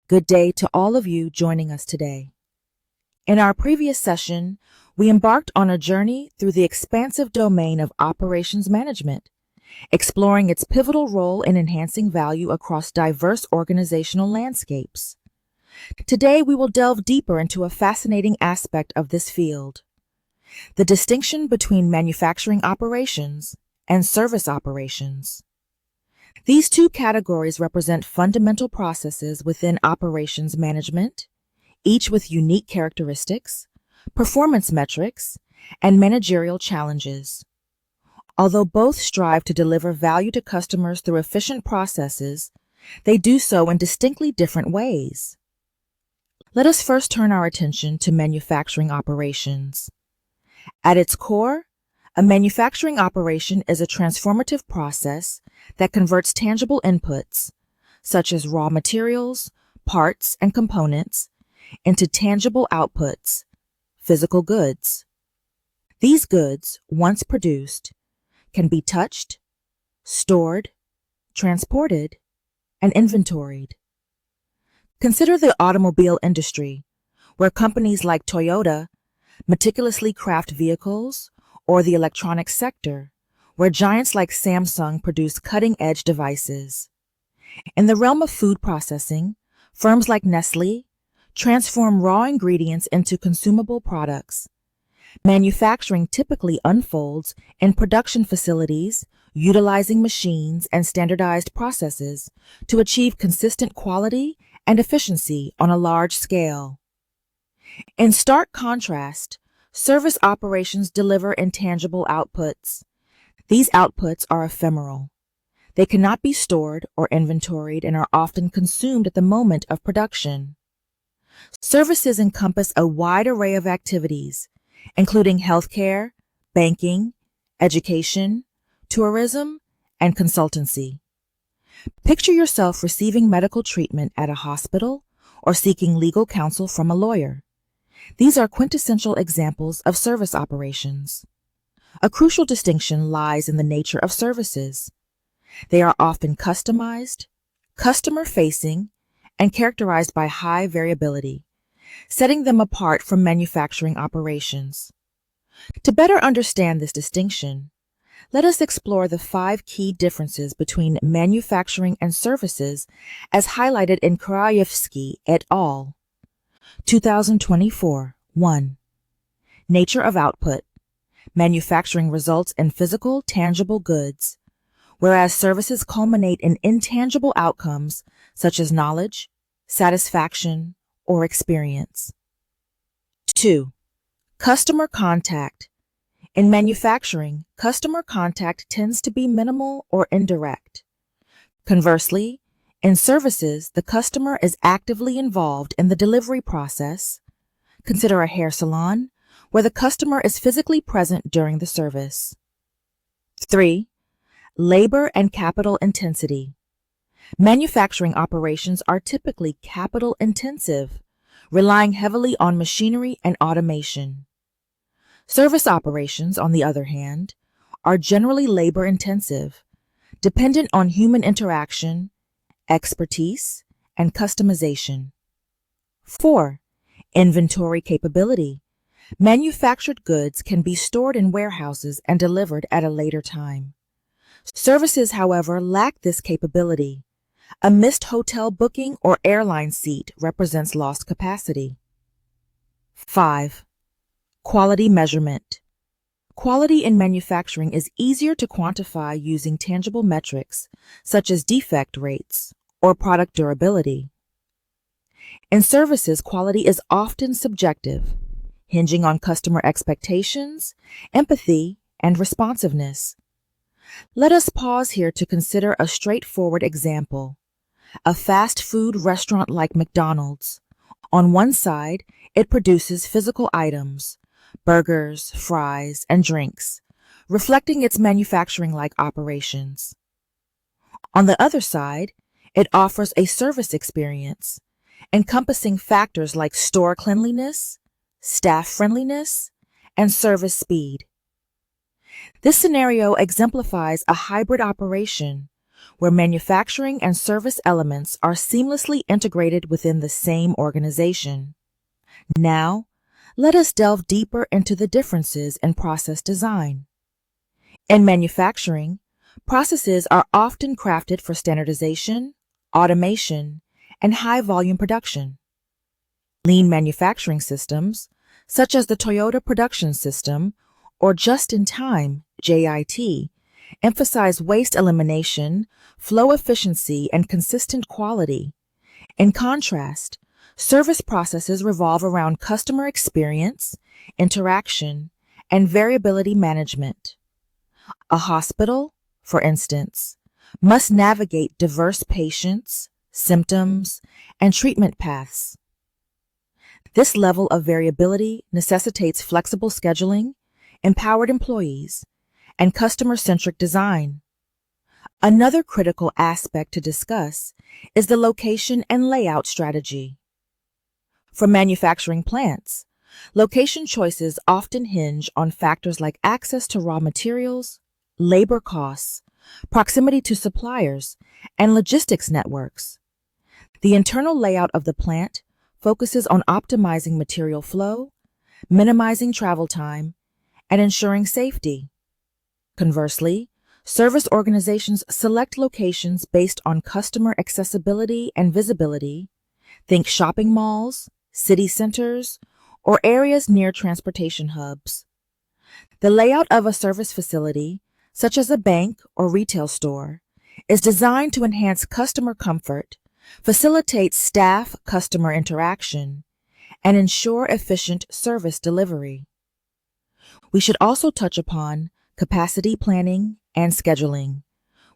Good day to all of you joining us today. In our previous session, we embarked on a journey through the expansive domain of operations management, exploring its pivotal role in enhancing value across diverse organizational landscapes. Today, we will delve deeper into a fascinating aspect of this field: the distinction between manufacturing operations and service operations. These two categories represent fundamental processes within operations management, each with unique characteristics, performance metrics, and managerial challenges. Although both strive to deliver value to customers through efficient processes, they do so in distinctly different ways. Let us first turn our attention to manufacturing operations. At its core, a manufacturing operation is a transformative process that converts tangible inputs, such as raw materials, parts, and components, into tangible outputs, physical goods. These goods, once produced, can be touched, stored, transported, and inventoried. Consider the automobile industry, where companies like Toyota meticulously craft vehicles, or the electronics sector, where giants like Samsung produce cutting-edge devices. In the realm of food processing, firms like Nestle transform raw ingredients into consumable products. Manufacturing typically unfolds in production facilities, utilizing machines and standardized processes to achieve consistent quality and efficiency on a large scale. In stark contrast, service operations deliver intangible outputs. These outputs are ephemeral. They cannot be stored or inventoried and are often consumed at the moment of production. Services encompass a wide array of activities, including healthcare, banking, education, tourism, and consultancy. Picture yourself receiving medical treatment at a hospital or seeking legal counsel from a lawyer. These are quintessential examples of service operations. A crucial distinction lies in the nature of services. They are often customized, customer-facing, and characterized by high variability, setting them apart from manufacturing operations. To better understand this distinction, let us explore the 5 key differences between manufacturing and services as highlighted in Krajewski et al. 2024. 1. Nature of output. Manufacturing results in physical, tangible goods, whereas services culminate in intangible outcomes such as knowledge, satisfaction, or experience. 2. Customer contact. In manufacturing, customer contact tends to be minimal or indirect. Conversely, in services, the customer is actively involved in the delivery process. Consider a hair salon, where the customer is physically present during the service. 3. Labor and capital intensity. Manufacturing operations are typically capital intensive, relying heavily on machinery and automation. Service operations, on the other hand, are generally labor intensive, dependent on human interaction, expertise, and customization. 4. Inventory capability. Manufactured goods can be stored in warehouses and delivered at a later time. Services, however, lack this capability. A missed hotel booking or airline seat represents lost capacity. 5. Quality measurement. Quality in manufacturing is easier to quantify using tangible metrics, such as defect rates or product durability. In services, quality is often subjective, hinging on customer expectations, empathy, and responsiveness. Let us pause here to consider a straightforward example. A fast food restaurant like McDonald's. On one side, it produces physical items, burgers, fries, and drinks, reflecting its manufacturing-like operations. On the other side, it offers a service experience, encompassing factors like store cleanliness, staff friendliness, and service speed. This scenario exemplifies a hybrid operation where manufacturing and service elements are seamlessly integrated within the same organization. Now, let us delve deeper into the differences in process design. In manufacturing, processes are often crafted for standardization, automation, and high-volume production. Lean manufacturing systems, such as the Toyota Production System or Just-in-Time (JIT), emphasize waste elimination, flow efficiency, and consistent quality. In contrast, service processes revolve around customer experience, interaction, and variability management. A hospital, for instance, must navigate diverse patients, symptoms, and treatment paths. This level of variability necessitates flexible scheduling, empowered employees, and customer-centric design. Another critical aspect to discuss is the location and layout strategy. For manufacturing plants, location choices often hinge on factors like access to raw materials, labor costs, proximity to suppliers, and logistics networks. The internal layout of the plant focuses on optimizing material flow, minimizing travel time, and ensuring safety. Conversely, service organizations select locations based on customer accessibility and visibility. Think shopping malls, city centers, or areas near transportation hubs. The layout of a service facility, such as a bank or retail store, is designed to enhance customer comfort, facilitate staff-customer interaction, and ensure efficient service delivery. We should also touch upon capacity planning and scheduling,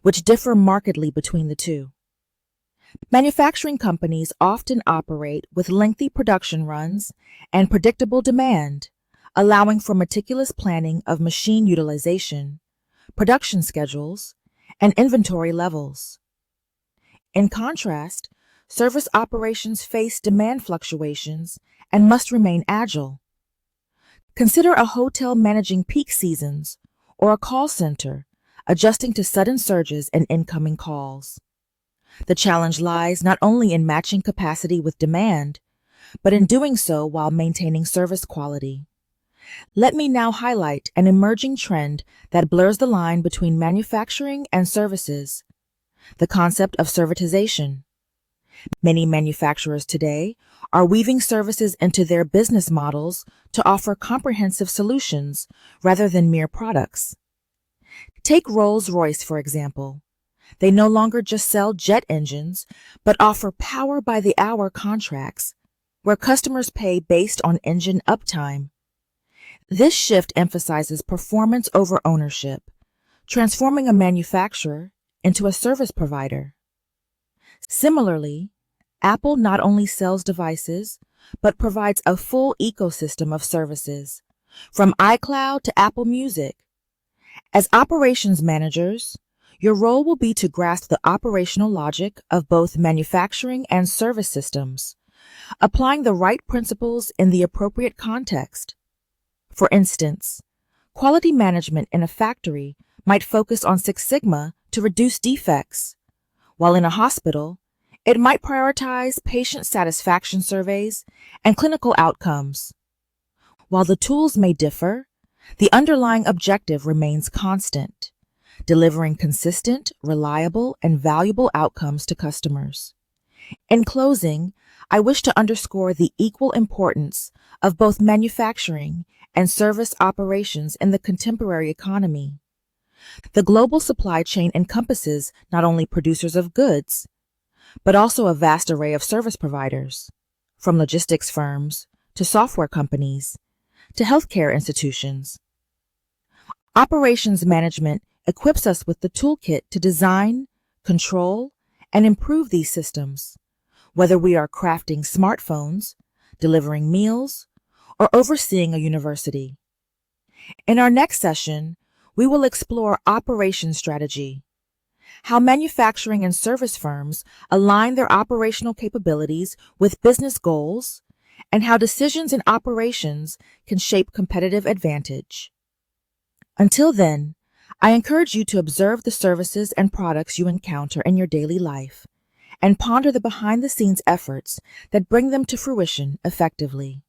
which differ markedly between the two. Manufacturing companies often operate with lengthy production runs and predictable demand, allowing for meticulous planning of machine utilization, production schedules, and inventory levels. In contrast, service operations face demand fluctuations and must remain agile. Consider a hotel managing peak seasons or a call center adjusting to sudden surges in incoming calls. The challenge lies not only in matching capacity with demand, but in doing so while maintaining service quality. Let me now highlight an emerging trend that blurs the line between manufacturing and services: the concept of servitization. Many manufacturers today are weaving services into their business models to offer comprehensive solutions rather than mere products. Take Rolls-Royce, for example. They no longer just sell jet engines, but offer power-by-the-hour contracts, where customers pay based on engine uptime. This shift emphasizes performance over ownership, transforming a manufacturer into a service provider. Similarly, Apple not only sells devices, but provides a full ecosystem of services, from iCloud to Apple Music. As operations managers, your role will be to grasp the operational logic of both manufacturing and service systems, applying the right principles in the appropriate context. For instance, quality management in a factory might focus on Six Sigma to reduce defects, while in a hospital, it might prioritize patient satisfaction surveys and clinical outcomes. While the tools may differ, the underlying objective remains constant: delivering consistent, reliable, and valuable outcomes to customers. In closing, I wish to underscore the equal importance of both manufacturing and service operations in the contemporary economy. The global supply chain encompasses not only producers of goods, but also a vast array of service providers, from logistics firms to software companies to healthcare institutions. Operations management equips us with the toolkit to design, control, and improve these systems, whether we are crafting smartphones, delivering meals, or overseeing a university. In our next session, we will explore operations strategy, how manufacturing and service firms align their operational capabilities with business goals, and how decisions in operations can shape competitive advantage. Until then, I encourage you to observe the services and products you encounter in your daily life and ponder the behind the scenes efforts that bring them to fruition effectively.